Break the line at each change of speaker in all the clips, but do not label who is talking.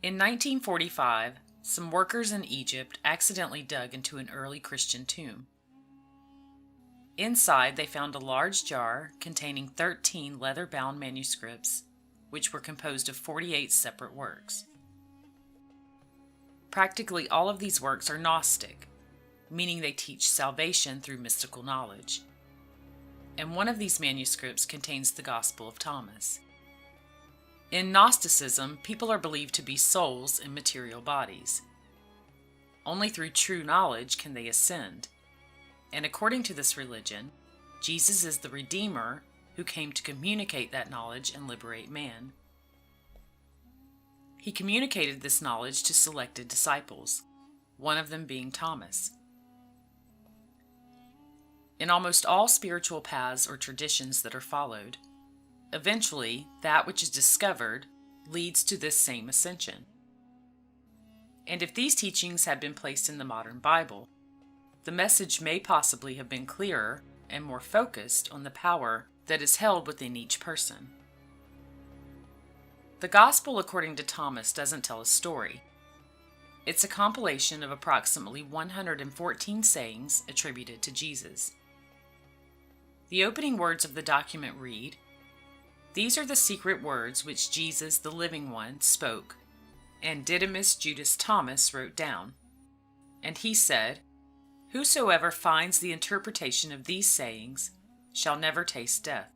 In 1945, some workers in Egypt accidentally dug into an early Christian tomb. Inside, they found a large jar containing 13 leather-bound manuscripts, which were composed of 48 separate works. Practically all of these works are Gnostic, meaning they teach salvation through mystical knowledge. And one of these manuscripts contains the Gospel of Thomas. In Gnosticism, people are believed to be souls in material bodies. Only through true knowledge can they ascend. And according to this religion, Jesus is the Redeemer who came to communicate that knowledge and liberate man. He communicated this knowledge to selected disciples, one of them being Thomas. In almost all spiritual paths or traditions that are followed, eventually that which is discovered leads to this same ascension. And if these teachings had been placed in the modern Bible, the message may possibly have been clearer and more focused on the power that is held within each person. The Gospel according to Thomas doesn't tell a story. It's a compilation of approximately 114 sayings attributed to Jesus. The opening words of the document read, "These are the secret words which Jesus, the living one, spoke, and Didymus Judas Thomas wrote down. And he said, Whosoever finds the interpretation of these sayings shall never taste death.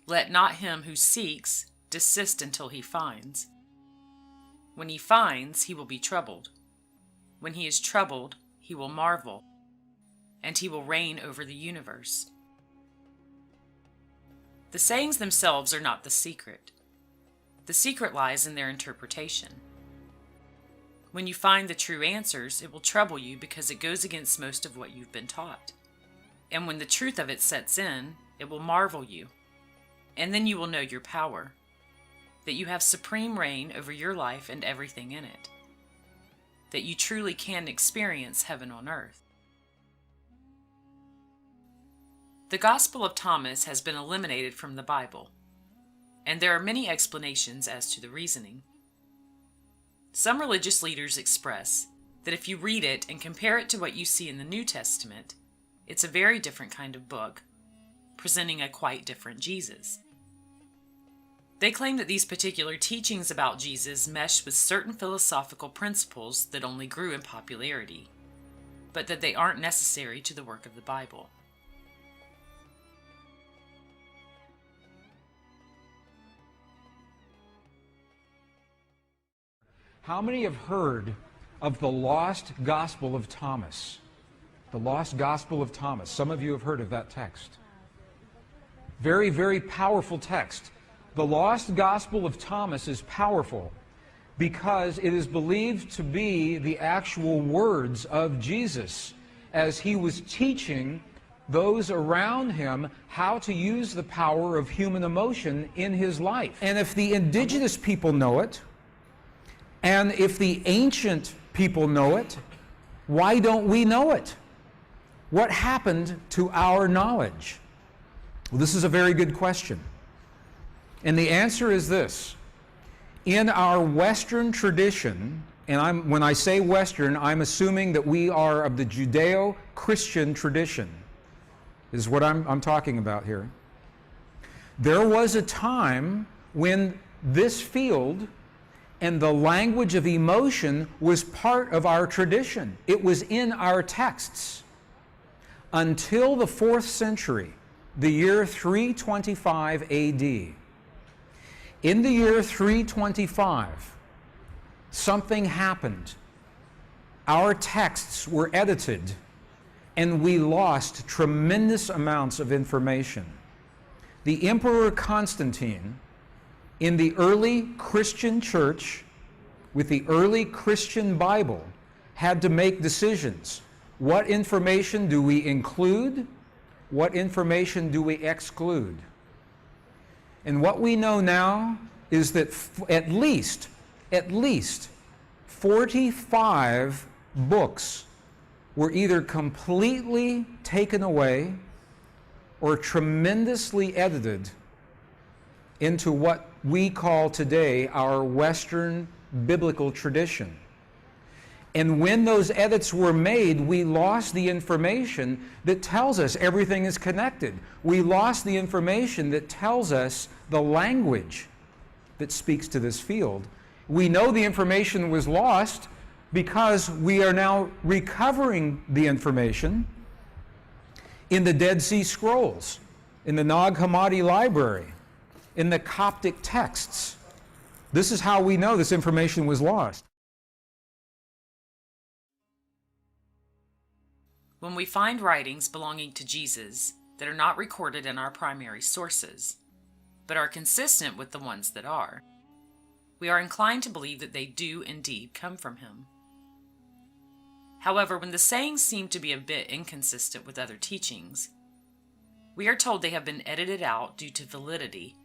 Let not him who seeks desist until he finds. When he finds, he will be troubled. When he is troubled, he will marvel, and he will reign over the universe." The sayings themselves are not the secret. The secret lies in their interpretation. When you find the true answers, it will trouble you because it goes against most of what you've been taught. And when the truth of it sets in, it will marvel you. And then you will know your power, that you have supreme reign over your life and everything in it, that you truly can experience heaven on earth. The Gospel of Thomas has been eliminated from the Bible, and there are many explanations as to the reasoning. Some religious leaders express that if you read it and compare it to what you see in the New Testament, it's a very different kind of book, presenting a quite different Jesus. They claim that these particular teachings about Jesus mesh with certain philosophical principles that only grew in popularity, but that they aren't necessary to the work of the Bible.
How many have heard of the lost Gospel of Thomas? The lost Gospel of Thomas. Some of you have heard of that text. Very, very powerful text. The lost Gospel of Thomas is powerful because it is believed to be the actual words of Jesus as he was teaching those around him how to use the power of human emotion in his life. And if the indigenous people know it, and if the ancient people know it, why don't we know it? What happened to our knowledge? Well, this is a very good question. And the answer is this. In our Western tradition, and when I say Western, I'm assuming that we are of the Judeo-Christian tradition, is what I'm talking about here. There was a time when this field and the language of emotion was part of our tradition. It was in our texts. Until the 4th century, the year 325 AD. In the year 325, something happened. Our texts were edited, and we lost tremendous amounts of information. The Emperor Constantine, in the early Christian church, with the early Christian Bible, had to make decisions. What information do we include? What information do we exclude? And what we know now is that at least 45 books were either completely taken away or tremendously edited into what we call today our Western biblical tradition. And when those edits were made, we lost the information that tells us everything is connected. We lost the information that tells us the language that speaks to this field. We know the information was lost because we are now recovering the information in the Dead Sea Scrolls, in the Nag Hammadi library, in the Coptic texts. This is how we know this information was lost.
When we find writings belonging to Jesus that are not recorded in our primary sources, but are consistent with the ones that are, we are inclined to believe that they do indeed come from him. However, when the sayings seem to be a bit inconsistent with other teachings, we are told they have been edited out due to validity,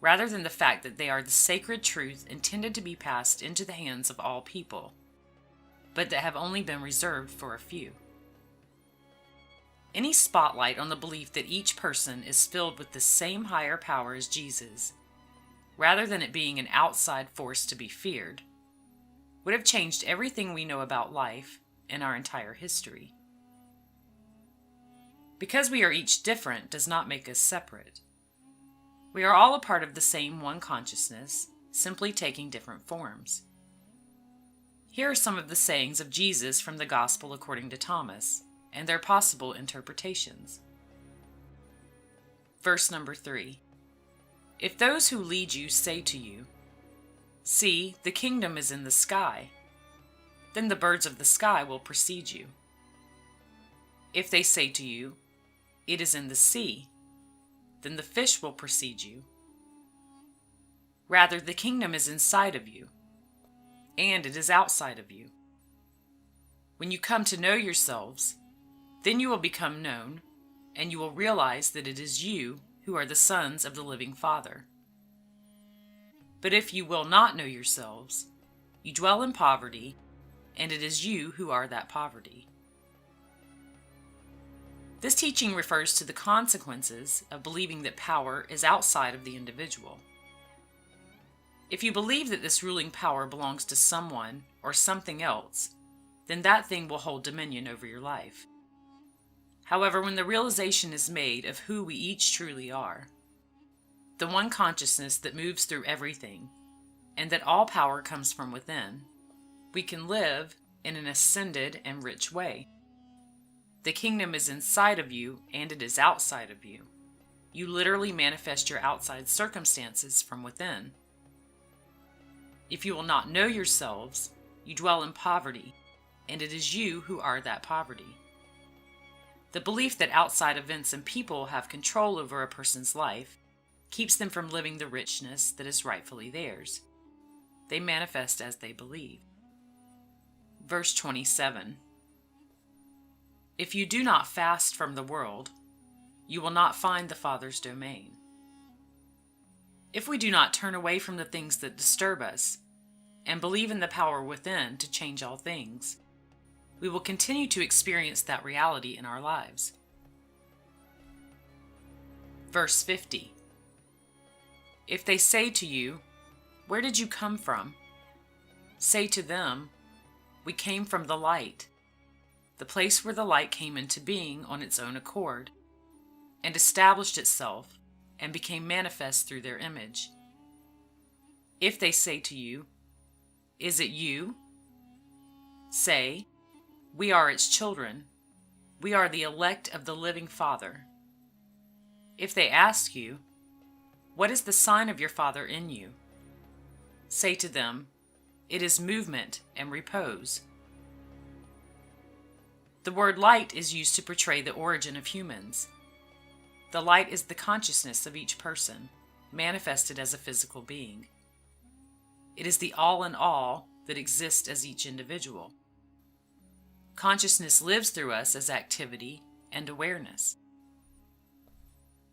rather than the fact that they are the sacred truth intended to be passed into the hands of all people, but that have only been reserved for a few. Any spotlight on the belief that each person is filled with the same higher power as Jesus, rather than it being an outside force to be feared, would have changed everything we know about life and our entire history. Because we are each different does not make us separate. We are all a part of the same one consciousness, simply taking different forms. Here are some of the sayings of Jesus from the Gospel according to Thomas, and their possible interpretations. Verse number 3. If those who lead you say to you, "See, the kingdom is in the sky," then the birds of the sky will precede you. If they say to you, "It is in the sea," then the fish will precede you. Rather, the kingdom is inside of you, and it is outside of you. When you come to know yourselves, then you will become known, and you will realize that it is you who are the sons of the living Father. But if you will not know yourselves, you dwell in poverty, and it is you who are that poverty. This teaching refers to the consequences of believing that power is outside of the individual. If you believe that this ruling power belongs to someone or something else, then that thing will hold dominion over your life. However, when the realization is made of who we each truly are, the one consciousness that moves through everything, and that all power comes from within, we can live in an ascended and rich way. The kingdom is inside of you, and it is outside of you. You literally manifest your outside circumstances from within. If you will not know yourselves, you dwell in poverty, and it is you who are that poverty. The belief that outside events and people have control over a person's life keeps them from living the richness that is rightfully theirs. They manifest as they believe. Verse 27. If you do not fast from the world, you will not find the Father's domain. If we do not turn away from the things that disturb us and believe in the power within to change all things, we will continue to experience that reality in our lives. Verse 50. If they say to you, "Where did you come from?" say to them, "We came from the light," the place where the light came into being on its own accord, and established itself and became manifest through their image. If they say to you, "Is it you?" say, "We are its children. We are the elect of the living Father." If they ask you, "What is the sign of your Father in you?" say to them, "It is movement and repose." The word light is used to portray the origin of humans. The light is the consciousness of each person, manifested as a physical being. It is the all in all that exists as each individual. Consciousness lives through us as activity and awareness.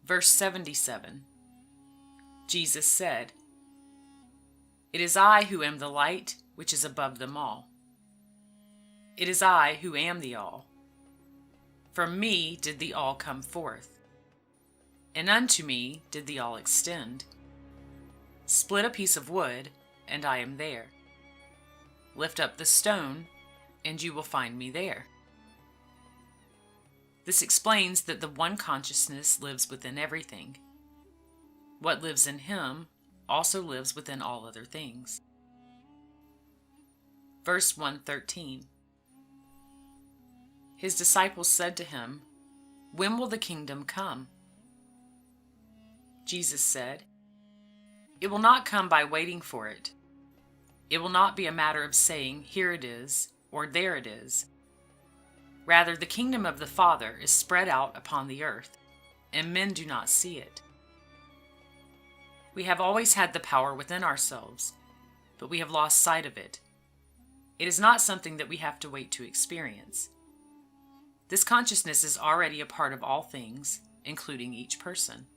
Verse 77. Jesus said, "It is I who am the light which is above them all. It is I who am the all. From me did the all come forth, and unto me did the all extend. Split a piece of wood, and I am there. Lift up the stone, and you will find me there. This explains that the one consciousness lives within everything. What lives in him also lives within all other things. Verse 113. His disciples said to him, "When will the kingdom come?" Jesus said, "It will not come by waiting for it. It will not be a matter of saying, 'Here it is,' or 'There it is.' Rather, the kingdom of the Father is spread out upon the earth, and men do not see it. We have always had the power within ourselves, but we have lost sight of it. It is not something that we have to wait to experience. This consciousness is already a part of all things, including each person."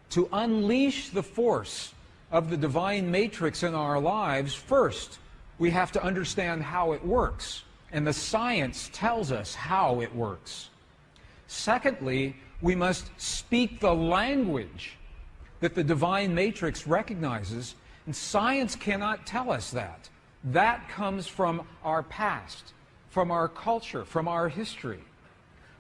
To unleash the force of the divine matrix in our lives, first, we have to understand how it works, and the science tells us how it works. Secondly, we must speak the language that the divine matrix recognizes, and science cannot tell us that. That comes from our past, from our culture, from our history,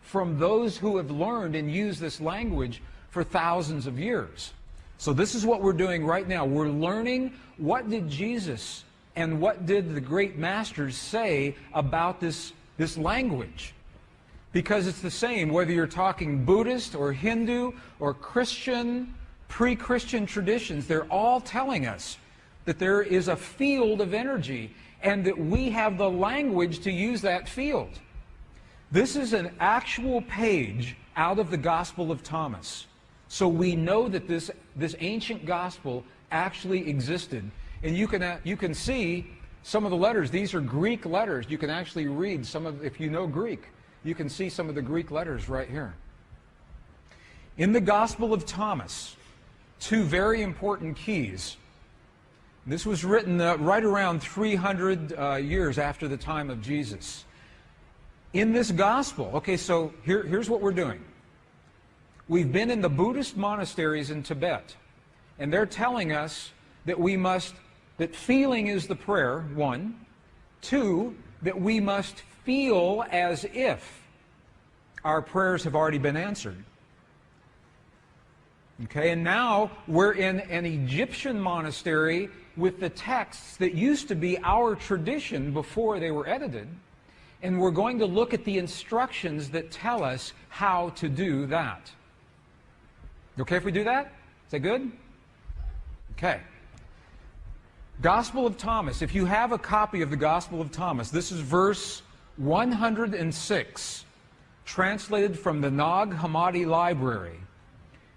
from those who have learned and used this language for thousands of years. So this is what we're doing right now. We're learning what did Jesus and what did the great masters say about this language. Because it's the same whether you're talking Buddhist or Hindu or Christian, pre-Christian traditions. They're all telling us that there is a field of energy and that we have the language to use that field. This is an actual page out of the Gospel of Thomas. So we know that this ancient gospel actually existed. And you can see some of the letters. These are Greek letters. You can actually read some of, if you know Greek, you can see some of the Greek letters right here. In the Gospel of Thomas, two very important keys. This was written right around 300 years after the time of Jesus. In this gospel, okay, so here's what we're doing. We've been in the Buddhist monasteries in Tibet, and they're telling us that that feeling is the prayer, one. Two, that we must feel as if our prayers have already been answered. Okay, and now we're in an Egyptian monastery with the texts that used to be our tradition before they were edited, and we're going to look at the instructions that tell us how to do that. Okay if we do that? Is that good? Okay. Gospel of Thomas. If you have a copy of the Gospel of Thomas, this is verse 106, translated from the Nag Hammadi Library.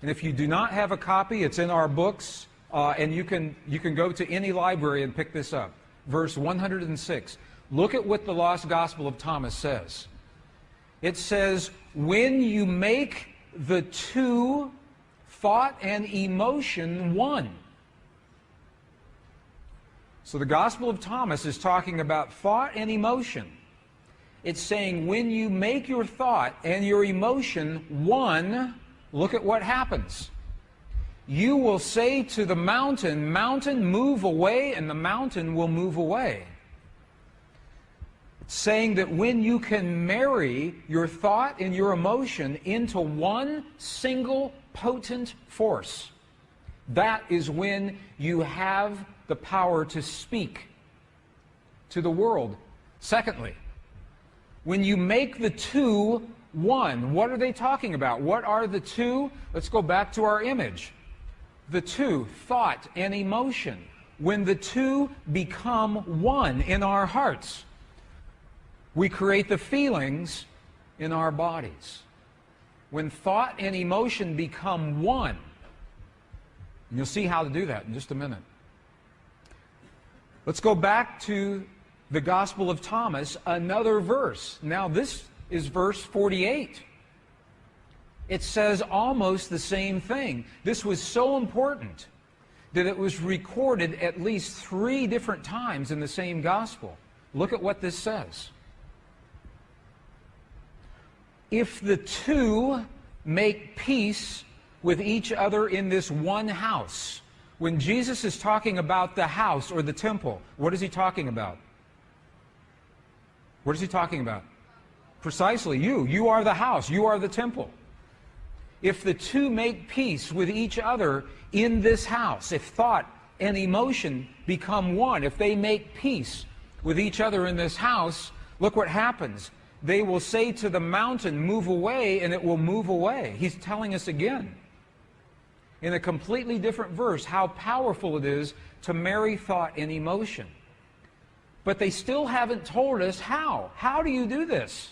And if you do not have a copy, it's in our books, and you can go to any library and pick this up. Verse 106. Look at what the Lost Gospel of Thomas says. It says, "When you make the two, thought and emotion, one." So the Gospel of Thomas is talking about thought and emotion. It's saying when you make your thought and your emotion one, look at what happens. You will say to the mountain, "Mountain, move away," and the mountain will move away. It's saying that when you can marry your thought and your emotion into one single potent force, that is when you have the power to speak to the world. Secondly, when you make the two one, what are they talking about? What are the two? Let's go back to our image. The two, thought and emotion. When the two become one in our hearts, we create the feelings in our bodies. When thought and emotion become one, and you'll see how to do that in just a minute. Let's go back to the Gospel of Thomas, another verse. Now this is verse 48. It says almost the same thing. This was so important that it was recorded at least 3 different times in the same Gospel. Look at what this says. If the two make peace with each other in this one house. When Jesus is talking about the house or the temple, what is he talking about? What is he talking about? Precisely you. You are the house. You are the temple. If the two make peace with each other in this house, if thought and emotion become one, if they make peace with each other in this house, look what happens. They will say to the mountain, move away, and it will move away. He's telling us again, in a completely different verse, how powerful it is to marry thought and emotion. But they still haven't told us how. How do you do this?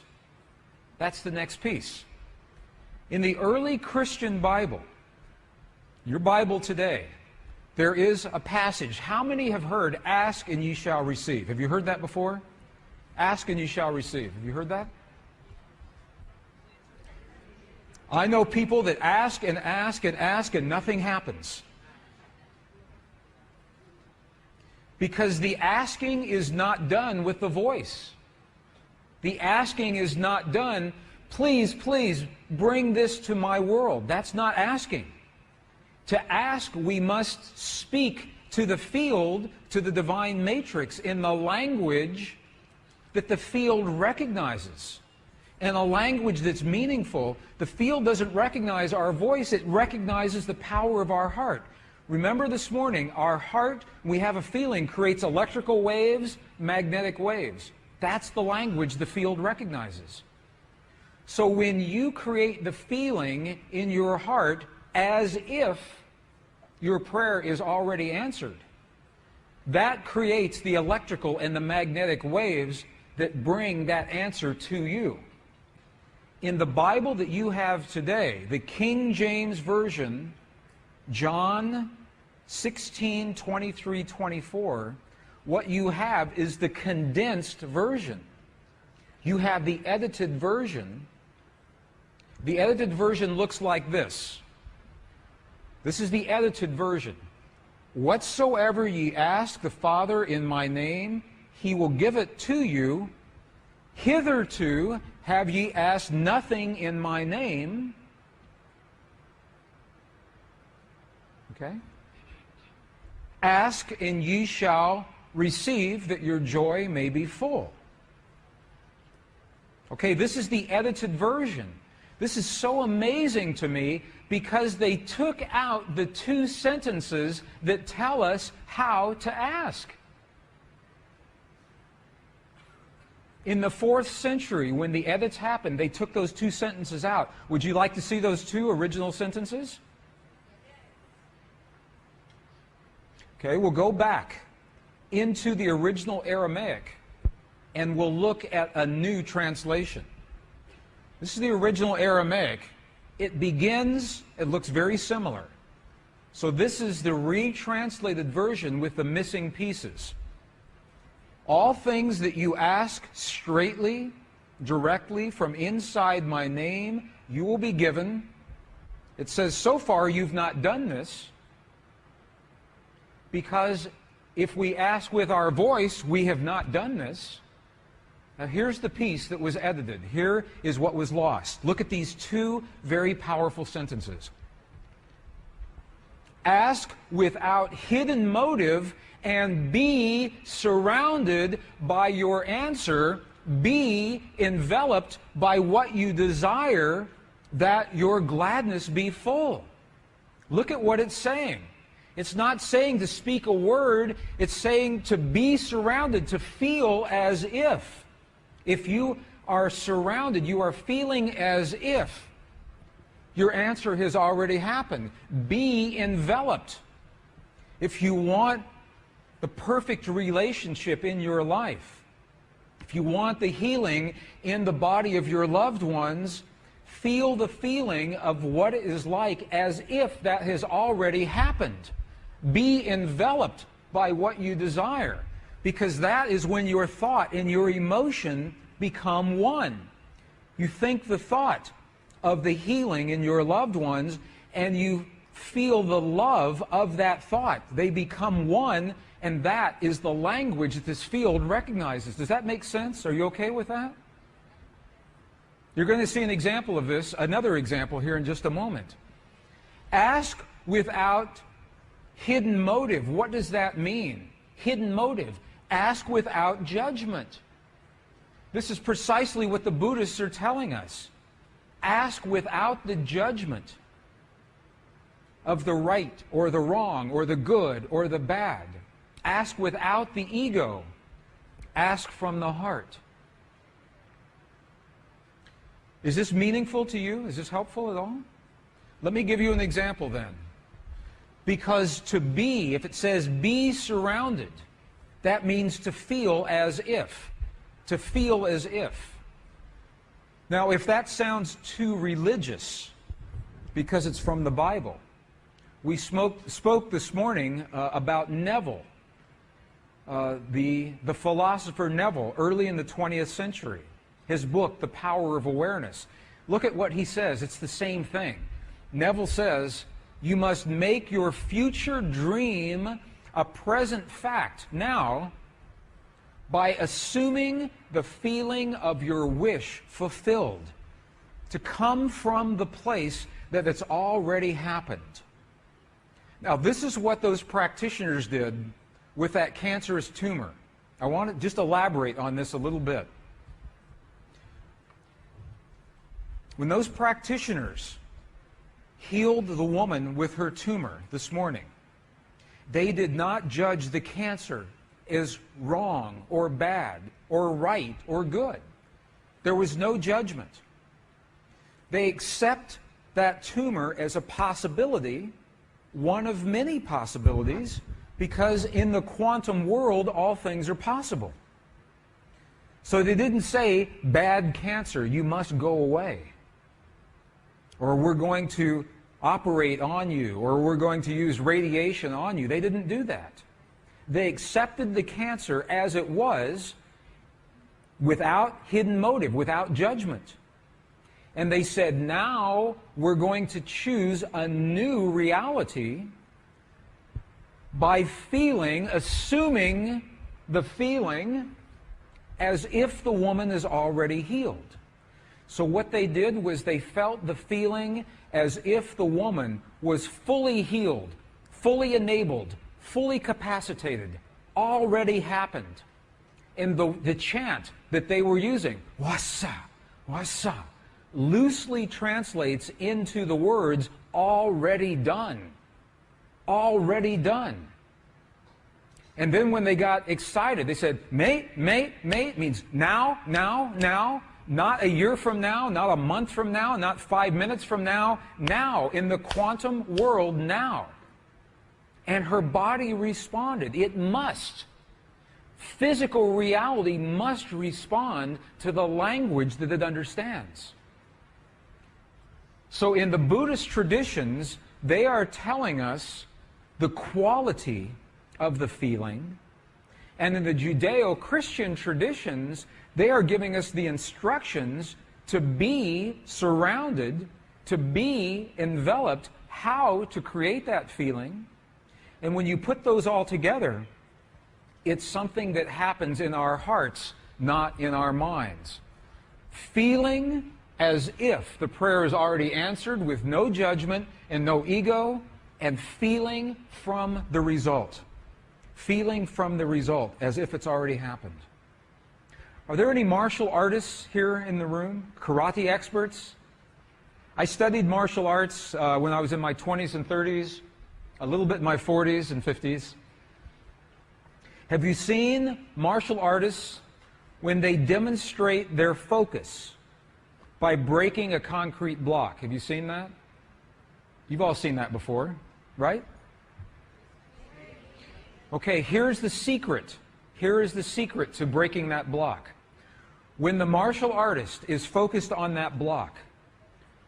That's the next piece. In the early Christian Bible, your Bible today, there is a passage. How many have heard, ask and ye shall receive? Have you heard that before? Ask and ye shall receive. Have you heard that? I know people that ask and ask and ask and nothing happens. Because the asking is not done with the voice. The asking is not done, please, please, bring this to my world. That's not asking. To ask, we must speak to the field, to the divine matrix, in the language that the field recognizes. And a language that's meaningful. The field doesn't recognize our voice, it recognizes the power of our heart. Remember this morning, our heart, we have a feeling, creates electrical waves, magnetic waves. That's the language the field recognizes. So when you create the feeling in your heart as if your prayer is already answered, that creates the electrical and the magnetic waves that bring that answer to you. In the Bible that you have today, the King James Version, John 16, 23, 24, what you have is the condensed version. You have the edited version. The edited version looks like this. This is the edited version. Whatsoever ye ask the Father in my name, he will give it to you. Hitherto have ye asked nothing in my name. Okay? Ask and ye shall receive, that your joy may be full. Okay, this is the edited version. This is so amazing to me because they took out the two sentences that tell us how to ask. In the 4th century, when the edits happened, they took those two sentences out. Would you like to see those two original sentences? Okay, we'll go back into the original Aramaic and we'll look at a new translation. This is the original Aramaic. It begins, it looks very similar. So this is the retranslated version with the missing pieces. All things that you ask straightly, directly from inside my name, you will be given. It says, so far you've not done this, because if we ask with our voice, we have not done this. Now here's the piece that was edited. Here is what was lost. Look at these two very powerful sentences. Ask without hidden motive and be surrounded by your answer. Be enveloped by what you desire, that your gladness be full. Look at what it's saying. It's not saying to speak a word. It's saying to be surrounded, to feel as if. If you are surrounded, you are feeling as if your answer has already happened. Be enveloped. If you want the perfect relationship in your life, if you want the healing in the body of your loved ones, feel the feeling of what it is like as if that has already happened. Be enveloped by what you desire, because that is when your thought and your emotion become one. You think the thought of the healing in your loved ones, and you feel the love of that thought. They become one, And that is the language that this field recognizes. Does that make sense? Are you okay with that? You're going to see an example of this, another example here in just a moment. Ask without hidden motive. What does that mean? Hidden motive. Ask without judgment. This is precisely what the Buddhists are telling us. Ask without the judgment of the right or the wrong or the good or the bad. Ask without the ego. Ask from the heart. Is this meaningful to you? Is this helpful at all? Let me give you an example then. Because to be, if it says be surrounded, that means to feel as if. To feel as if. Now, if that sounds too religious, because it's from the Bible, we spoke this morning about Neville, the philosopher Neville, early in the 20th century. His book, The Power of Awareness. Look at what he says. It's the same thing. Neville says, you must make your future dream a present fact now by assuming the feeling of your wish fulfilled to come from the place that it's already happened. Now, this is what those practitioners did with that cancerous tumor. I want to just elaborate on this a little bit. When those practitioners healed the woman with her tumor this morning, they did not judge the cancer as wrong or bad or right or good. There was no judgment. They accept that tumor as a possibility, one of many possibilities, because in the quantum world all things are possible. So they didn't say, bad cancer, you must go away. Or we're going to operate on you, or we're going to use radiation on you. They didn't do that. They accepted the cancer as it was, without hidden motive, without judgment. And they said, now we're going to choose a new reality by feeling, assuming the feeling as if the woman is already healed. So what they did was they felt the feeling as if the woman was fully healed, fully enabled, fully capacitated, already happened. And the chant that they were using, wasa, wasa, loosely translates into the words, already done. Already done. And then when they got excited, they said, mate, mate, mate, means now, now, now. Not a year from now, not a month from now, not 5 minutes from now. Now, in the quantum world, now. And her body responded. It must. Physical reality must respond to the language that it understands. So in the Buddhist traditions, they are telling us the quality of the feeling. And in the Judeo-Christian traditions, they are giving us the instructions to be surrounded, to be enveloped, how to create that feeling. And when you put those all together, it's something that happens in our hearts, not in our minds. Feeling as if the prayer is already answered with no judgment and no ego, and feeling from the result. Feeling from the result as if it's already happened. Are there any martial artists here in the room? Karate experts? I studied martial arts when I was in my 20s and 30s, a little bit in my 40s and 50s. Have you seen martial artists when they demonstrate their focus by breaking a concrete block? Have you seen that? You've all seen that before, right? Okay, here's the secret. Here is the secret to breaking that block. When the martial artist is focused on that block,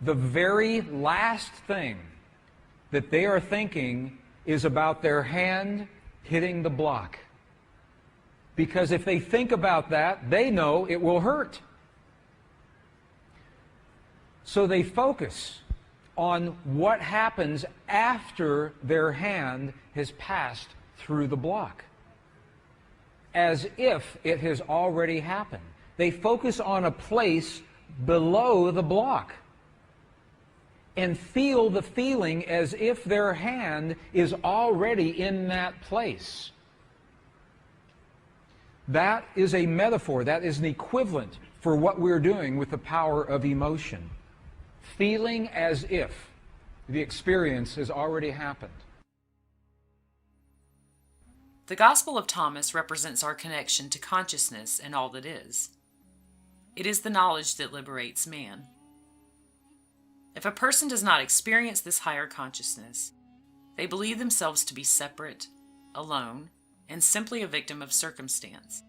the very last thing that they are thinking is about their hand hitting the block. Because if they think about that, they know it will hurt. So they focus on what happens after their hand has passed through the block. as if it has already happened. They focus on a place below the block and feel the feeling as if their hand is already in that place. That is a metaphor, that is an equivalent for what we're doing with the power of emotion. Feeling as if the experience has already happened.
The Gospel of Thomas represents our connection to consciousness and all that is. It is the knowledge that liberates man. If a person does not experience this higher consciousness, they believe themselves to be separate, alone, and simply a victim of circumstance.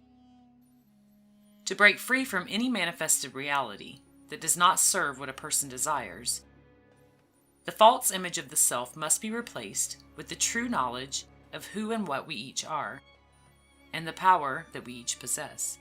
To break free from any manifested reality that does not serve what a person desires, the false image of the self must be replaced with the true knowledge of who and what we each are, and the power that we each possess.